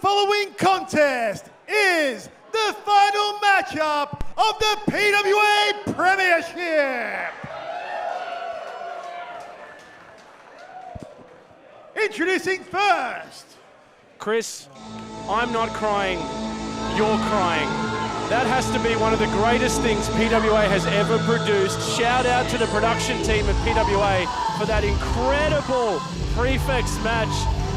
following contest is the final matchup of the PWA Premiership. Introducing first. Chris, I'm not crying, you're crying. That has to be one of the greatest things PWA has ever produced. Shout out to the production team at PWA for that incredible prefix match.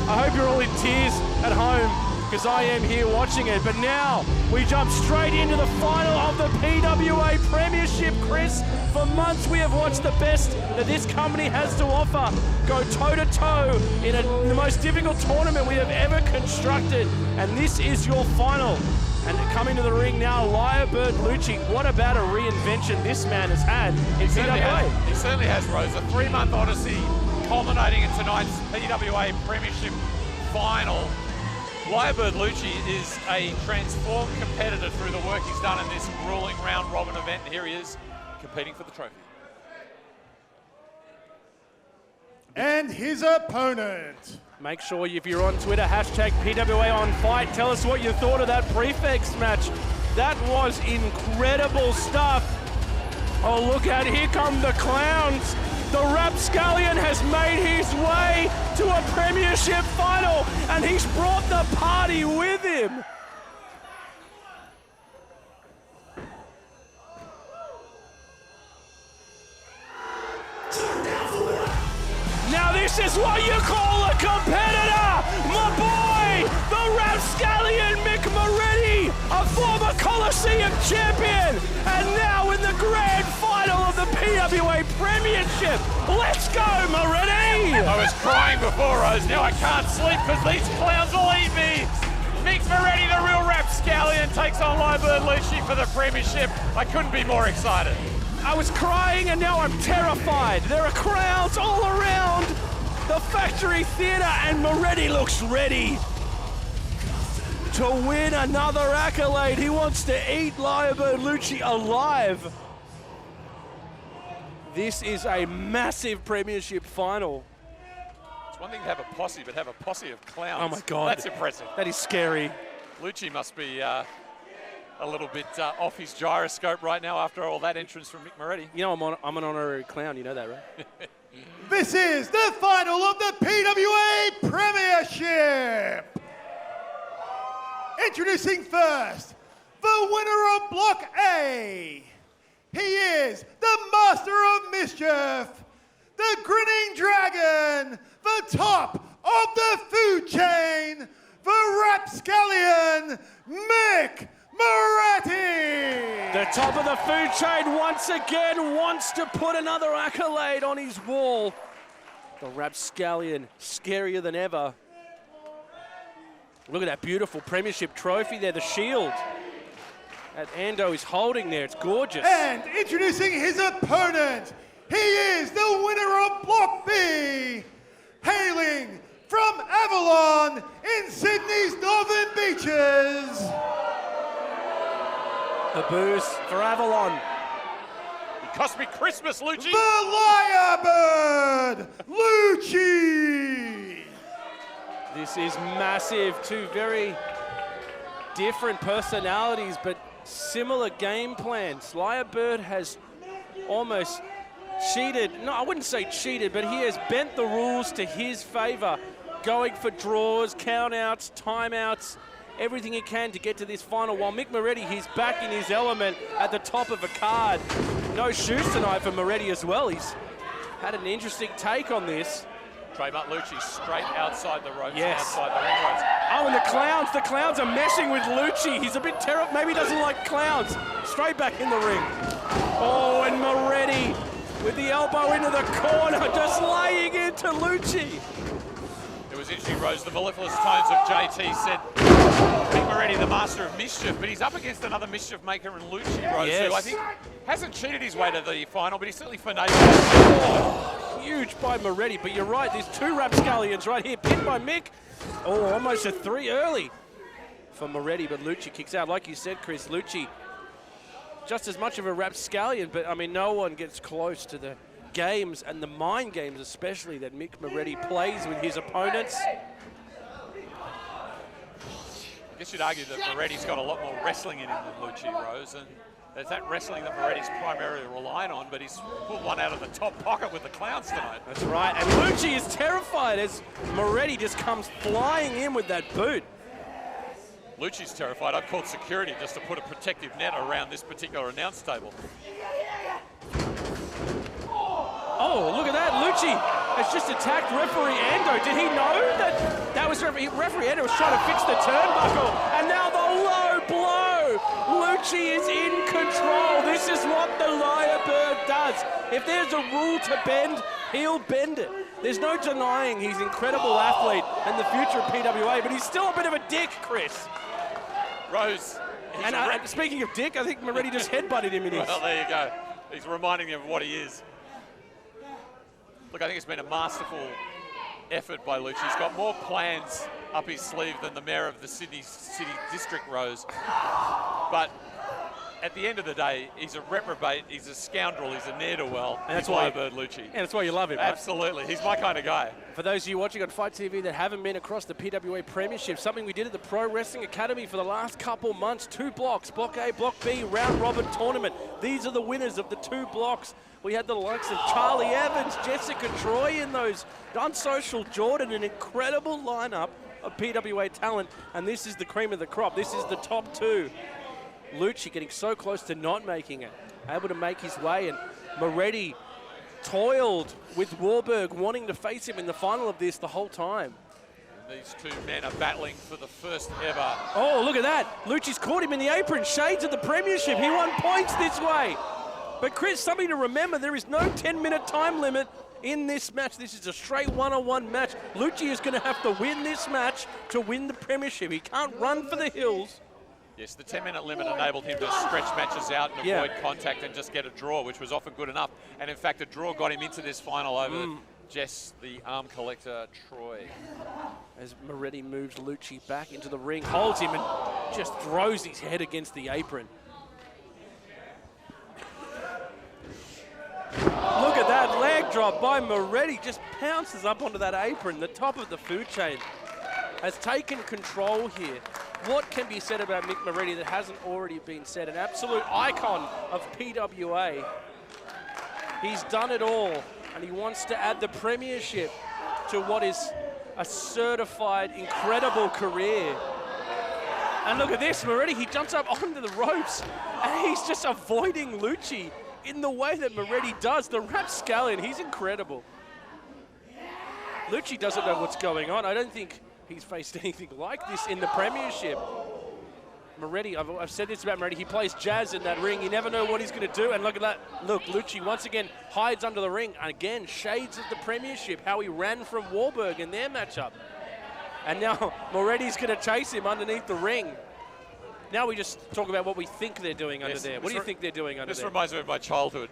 I hope you're all in tears at home, because I am here watching it. But now we jump straight into the final of the PWA Premiership, Chris. For months we have watched the best that this company has to offer go toe-to-toe in the most difficult tournament we have ever constructed. And this is your final. And coming to the ring now, Lyrebird Luchi. What about a reinvention this man has had in PWA? He certainly has, Rose. A 3-month odyssey culminating in tonight's PWA Premiership final. Lyrebird Luchi is a transformed competitor through the work he's done in this grueling round-robin event. And here he is, competing for the trophy. And his opponent. Make sure if you're on Twitter, hashtag PWA on fight. Tell us what you thought of that prefix match. That was incredible stuff. Oh, look out, here come the clowns. The Rapscallion has made his way to a Premiership final, and he's brought the party with him. Now this is what you call a competitor! My boy, the Rapscallion Mick Moretti, a former Coliseum champion, and now in the grand final of the PWA Premiership. Let's go, Moretti! I was crying before, Rose. Now I can't sleep because these clowns will eat me. Mick Moretti, the real Rapscallion, takes on Lyrebird Luchi for the Premiership. I couldn't be more excited. I was crying and now I'm terrified. There are crowds all around the factory theatre, and Moretti looks ready to win another accolade. He wants to eat Lyrebird Luchi alive. This is a massive Premiership final. It's one thing to have a posse, but have a posse of clowns. Oh my God. That's impressive. That is scary. Luchi must be a little bit off his gyroscope right now after all that entrance from Mick Moretti. You know I'm an honorary clown, you know that, right? This is the final of the PWA Premiership. Introducing first, the winner of Block A. He is the Master of Mischief, the Grinning Dragon, the top of the food chain, the Rapscallion, Mick Moretti! The top of the food chain once again wants to put another accolade on his wall. The Rapscallion, scarier than ever. Look at that beautiful Premiership trophy there, the shield that Ando is holding there. It's gorgeous. And introducing his opponent, he is the winner of Block B, hailing from Avalon in Sydney's Northern Beaches. The boos for Avalon. It cost me Christmas, Luchi. The Lyrebird Luchi. This is massive. Two very different personalities, but similar game plans. Lyrebird has almost cheated. No, I wouldn't say cheated, but he has bent the rules to his favor, going for draws, count-outs, timeouts, everything he can to get to this final, while Mick Moretti, he's back in his element at the top of a card. No shoes tonight for Moretti as well. He's had an interesting take on this. Trademark Luchi straight outside the ropes, yes. outside the ring ropes. Oh, and the clowns are messing with Luchi. He's a bit terrible, maybe he doesn't like clowns. Straight back in the ring. Oh, and Moretti with the elbow into the corner, just laying into Luchi. It was interesting, Rose, the mellifluous tones of JT said Mick Moretti, the master of mischief, but he's up against another mischief maker in Luchi, Rose, yes. who I think hasn't cheated his way to the final, but he's certainly finagled. Oh, huge by Moretti, but you're right, there's two Rapscallions right here, pinned by Mick. Oh, almost a 3 early for Moretti, but Luchi kicks out. Like you said, Chris, Luchi, just as much of a Rapscallion, but I mean, no one gets close to the games and the mind games especially that Mick Moretti plays with his opponents. guess you'd argue that Moretti's got a lot more wrestling in him than Luchi, Rose, and there's that wrestling that Moretti's primarily relying on, but he's pulled one out of the top pocket with the clowns tonight. That's right, and Luchi is terrified as Moretti just comes flying in with that boot. Luchi's terrified. I've called security just to put a protective net around this particular announce table. Oh, look at that. Luchi has just attacked referee Ando. Did he know that was referee Ando was trying to fix the turnbuckle? And now the low blow. Luchi is in control. This is what the Lyrebird does. If there's a rule to bend, he'll bend it. There's no denying he's an incredible athlete and the future of PWA, but he's still a bit of a dick, Chris. Rose. And speaking of dick, I think Moretti just headbutted him in his. Well, there you go. He's reminding him of what he is. Look, I think it's been a masterful effort by Luchi. He's got more plans up his sleeve than the mayor of the Sydney City District, Rose. But at the end of the day, he's a reprobate, he's a scoundrel, he's a ne'er-do-well. And that's why Lyrebird Luchi. And that's why you love him, right? Absolutely. He's my kind of guy. For those of you watching on Fight TV that haven't been across the PWA Premiership, something we did at the Pro Wrestling Academy for the last couple months, 2 blocks, Block A, Block B, round robin tournament. These are the winners of the 2 blocks. We had the likes of Charlie Evans, Jessica Troy in those, Unsocial Jordan, an incredible lineup of PWA talent, and this is the cream of the crop. This is the top 2. Luchi getting so close to not making it, able to make his way, and Moretti toiled with Warburg wanting to face him in the final of this the whole time. These 2 men are battling for the first ever. Oh, look at that. Luchi's caught him in the apron. Shades of the Premiership. He won points this way. But Chris, something to remember, there is no 10-minute time limit in this match. This is a straight one-on-one match. Luchi is going to have to win this match to win the Premiership. He can't run for the hills. Yes, the 10-minute limit enabled him to stretch matches out and avoid contact and just get a draw, which was often good enough. And in fact, a draw got him into this final over Jess, the arm collector, Troy. As Moretti moves Luchi back into the ring, holds him and just throws his head against the apron. Look at that leg drop by Moretti, just pounces up onto that apron. The top of the food chain has taken control here. What can be said about Mick Moretti that hasn't already been said? An absolute icon of PWA. He's done it all, and he wants to add the Premiership to what is a certified, incredible career. And look at this, Moretti, he jumps up onto the ropes, and he's just avoiding Luchi in the way that Moretti does. The rapscallion, he's incredible. Luchi doesn't know what's going on. I don't think he's faced anything like this in the Premiership. Moretti, I've said this about Moretti, he plays jazz in that ring. You never know what he's going to do. And look at that. Look, Luchi once again hides under the ring. And again, shades of the Premiership, how he ran from Warburg in their matchup. And now Moretti's going to chase him underneath the ring. Now we just talk about what we think they're doing under there. What do you think they're doing under there? This reminds me of my childhood.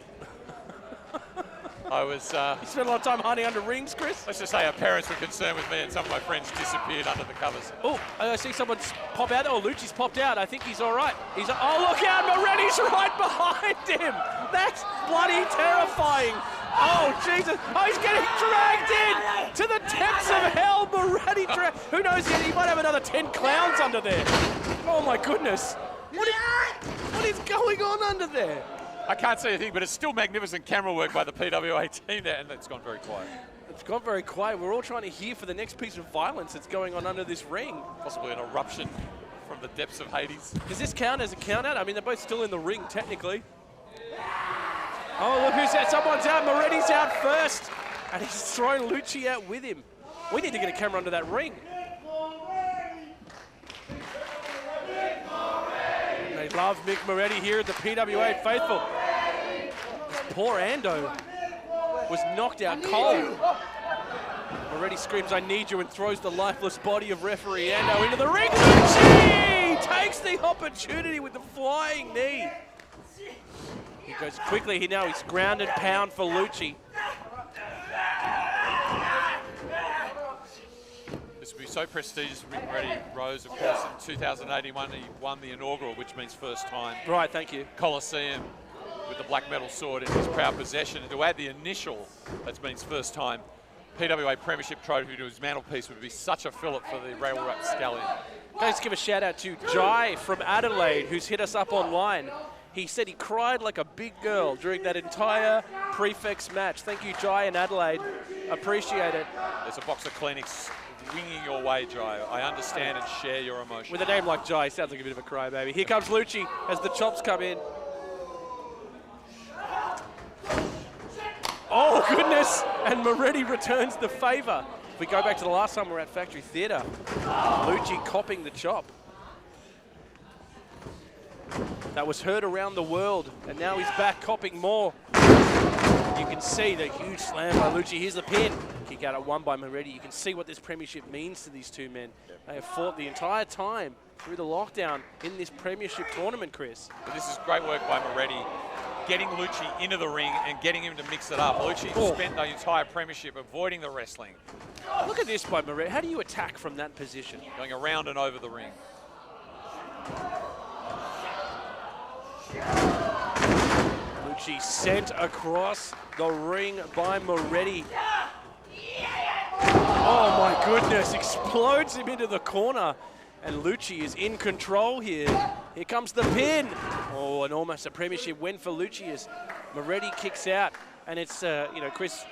I was... You spent a lot of time hiding under rings, Chris? Let's just say our parents were concerned with me and some of my friends disappeared under the covers. Oh, I see someone's pop out. Oh, Luchi's popped out. I think he's all right. Oh, look out, Moretti's right behind him. That's bloody terrifying. Oh, Jesus. Oh, he's getting dragged in to the depths of hell. Moretti who knows, he might have another 10 clowns under there. Oh, my goodness. What is going on under there? I can't see anything, but it's still magnificent camera work by the PWA team there, and it's gone very quiet. It's gone very quiet. We're all trying to hear for the next piece of violence that's going on under this ring. Possibly an eruption from the depths of Hades. Does this count as a count out? I mean, they're both still in the ring, technically. Oh, look who's out. Someone's out. Moretti's out first. And he's throwing Luchi out with him. We need to get a camera under that ring. They love Mick Moretti here at the PWA faithful. Poor Ando was knocked out cold. Moretti screams, "I need you," and throws the lifeless body of referee Ando into the ring. Luchi takes the opportunity with the flying knee. He goes quickly. He's ground and pound for Luchi. This would be so prestigious for Mick Moretti. Rose, of course, in 2081, he won the inaugural, which means first time. Right, thank you. Coliseum with the black metal sword in his proud possession. And to add the initial, that means first time. PWA Premiership trophy to his mantelpiece would be such a fillip for the rail rapscallion. Let's give a shout out to Jai from Adelaide, who's hit us up online. He said he cried like a big girl during that entire Prefects match. Thank you, Jai in Adelaide. Appreciate it. There's a box of Kleenex winging your way, Jai. I understand and share your emotion. With a name like Jai, sounds like a bit of a crybaby. Here comes Luchi as the chops come in. Oh, goodness! And Moretti returns the favour. If we go back to the last time we were at Factory Theatre, Luchi copping the chop. That was heard around the world, and now he's back copping more. You can see the huge slam by Luchi. Here's the pin. Kick out at one by Moretti. You can see what this premiership means to these two men. They have fought the entire time through the lockdown in this premiership tournament, Chris. But this is great work by Moretti, getting Luchi into the ring and getting him to mix it up. Luchi spent the entire premiership avoiding the wrestling. Look at this by Moretti. How do you attack from that position? Going around and over the ring. Luchi sent across the ring by Moretti. Oh my goodness, explodes him into the corner. And Luchi is in control here. Here comes the pin. Oh, and almost a premiership win for Luchi as Moretti kicks out. And it's, you know, Chris,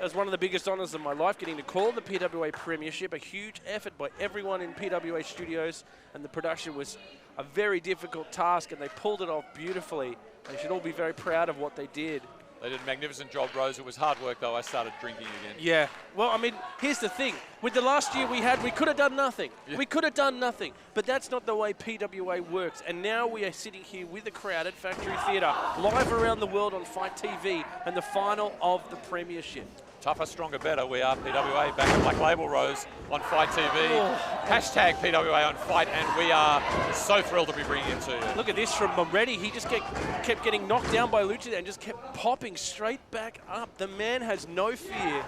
it was one of the biggest honours of my life, getting to call the PWA Premiership. A huge effort by everyone in PWA Studios, and the production was a very difficult task, and they pulled it off beautifully. They should all be very proud of what they did. They did a magnificent job, Rose. It was hard work, though. I started drinking again. Yeah. Well, I mean, here's the thing. With the last year we had, we could have done nothing. Yeah. We could have done nothing. But that's not the way PWA works. And now we are sitting here with a crowd at Factory Theatre, live around the world on Fight TV, and the final of the Premiership. Tougher, stronger, better. We are PWA back at Black Label, Rose, on Fight TV. Oh. Hashtag PWA on Fight, and we are so thrilled to be bringing it to you. Look at this from Moretti. He just kept getting knocked down by Luchi and just kept popping straight back up. The man has no fear.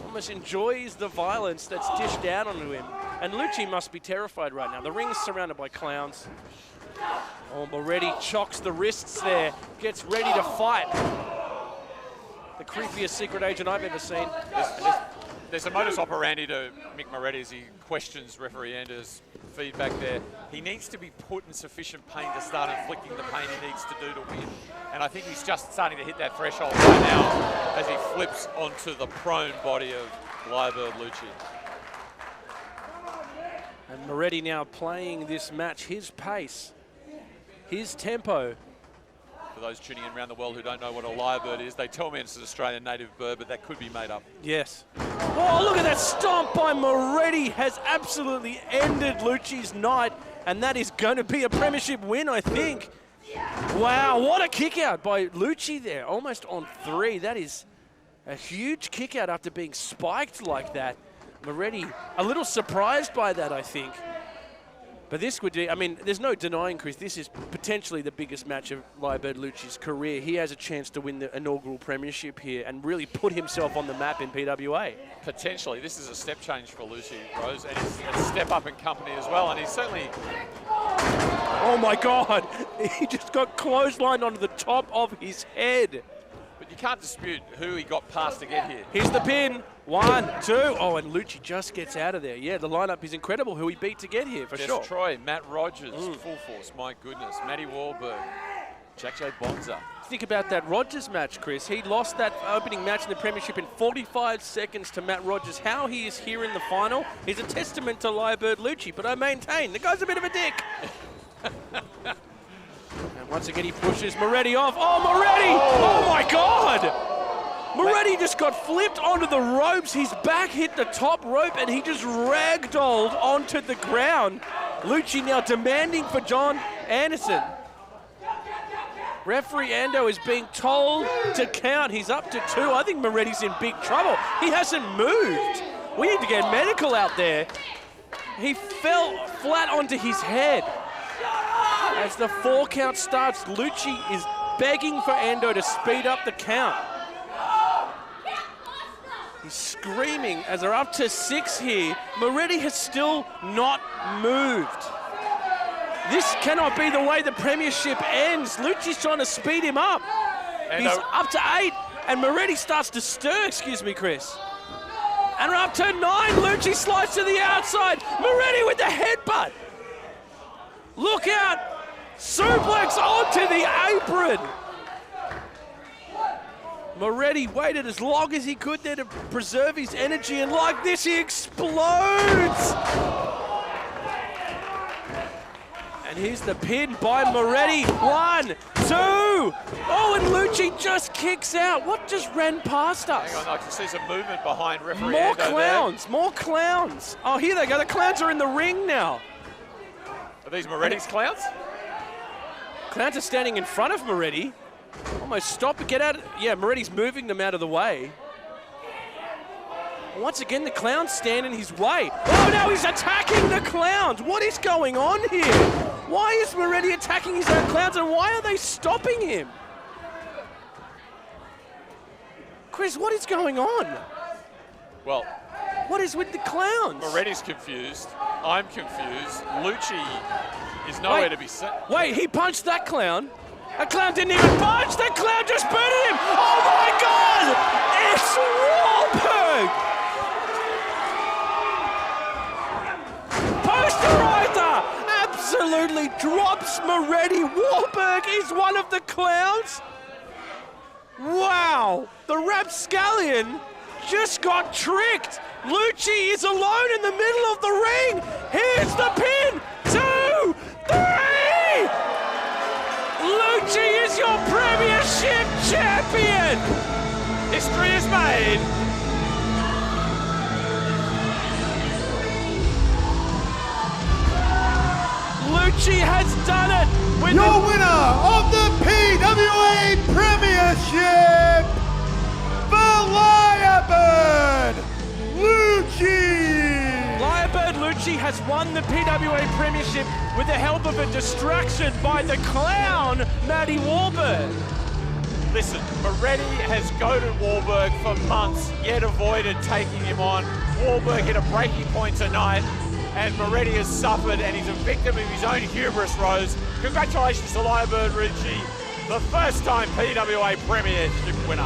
Almost enjoys the violence that's dished out onto him. And Luchi must be terrified right now. The ring's surrounded by clowns. Oh, Moretti chocks the wrists there. Gets ready to fight. The creepiest secret agent I've ever seen. There's a modus operandi to Mick Moretti as he questions referee Anders' feedback there. He needs to be put in sufficient pain to start inflicting the pain he needs to do to win. And I think he's just starting to hit that threshold right now as he flips onto the prone body of Lyrebird Luchi. And Moretti now playing this match his pace, his tempo. For those tuning in around the world who don't know what a lyrebird is, they tell me it's an Australian native bird, but that could be made up. Yes. Oh, look at that stomp by Moretti. Has absolutely ended Luchi's night, and that is going to be a premiership win, I think. Wow, what a kick out by Luchi there, almost on 3. That is a huge kick out after being spiked like that. Moretti a little surprised by that, I think. But this would be, I mean, there's no denying, Chris, this is potentially the biggest match of Lyrebird Luchi's career. He has a chance to win the inaugural premiership here and really put himself on the map in PWA. Potentially. This is a step change for Luchi, Rose, and he's a step up in company as well. And he's certainly... Oh, my God. He just got clotheslined onto the top of his head. But you can't dispute who he got past to get here. Here's the pin. 1, 2. Oh, and Luchi just gets out of there. Yeah, the lineup is incredible who he beat to get here, for sure. Troy, Matt Rogers, full force, my goodness. Matty Wahlberg, Jack J. Bonza. Think about that Rogers match, Chris. He lost that opening match in the Premiership in 45 seconds to Matt Rogers. How he is here in the final is a testament to Lyrebird Luchi, but I maintain the guy's a bit of a dick. And once again, he pushes Moretti off. Oh, Moretti! Oh, my God! Moretti just got flipped onto the ropes. His back hit the top rope, and he just ragdolled onto the ground. Luchi now demanding for John Anderson. Referee Ando is being told to count. He's up to 2. I think Moretti's in big trouble. He hasn't moved. We need to get medical out there. He fell flat onto his head. As the 4 count starts, Luchi is begging for Ando to speed up the count. He's screaming as they're up to 6 here. Moretti has still not moved. This cannot be the way the premiership ends. Luchi's trying to speed him up. He's up to 8, and Moretti starts to stir, excuse me, Chris. And up to 9, Luchi slides to the outside. Moretti with the headbutt. Look out. Suplex onto the apron. Moretti waited as long as he could there to preserve his energy, and like this, he explodes. And here's the pin by Moretti. 1, 2. Oh, and Luchi just kicks out. What just ran past us? Hang on, I can see some movement behind referee More Ando clowns, there. more clowns. Oh, here they go. The clowns are in the ring now. Are these Moretti's clowns? Clowns are standing in front of Moretti. Almost stop, get out. Yeah, Moretti's moving them out of the way. Once again, the clowns stand in his way. Oh, now he's attacking the clowns. What is going on here? Why is Moretti attacking his own clowns, and why are they stopping him? Chris, what is going on? Well, What is with the clowns? Moretti's confused. I'm confused. Luchi is nowhere to be seen. Wait, he punched that clown. That clown didn't even punch. That clown just booted him. Oh my God! It's Wahlberg! Posterizer absolutely drops Moretti. Wahlberg is one of the clowns. Wow, the rapscallion just got tricked. Luchi is alone in the middle of the ring. Here's the pin. 2, 3. Luchi is your Premiership champion. History is made. Luchi has done it with Your winner of the PWA Premiership, the Lyrebird Luchi. Lyrebird Luchi has won the PWA Premiership with the help of a distraction by the clown, Matty Wahlberg. Listen, Moretti has goaded Wahlberg for months, yet avoided taking him on. Wahlberg hit a breaking point tonight, and Moretti has suffered, and he's a victim of his own hubris, Rose. Congratulations to Lyrebird Luchi, the first-time PWA Premiership winner.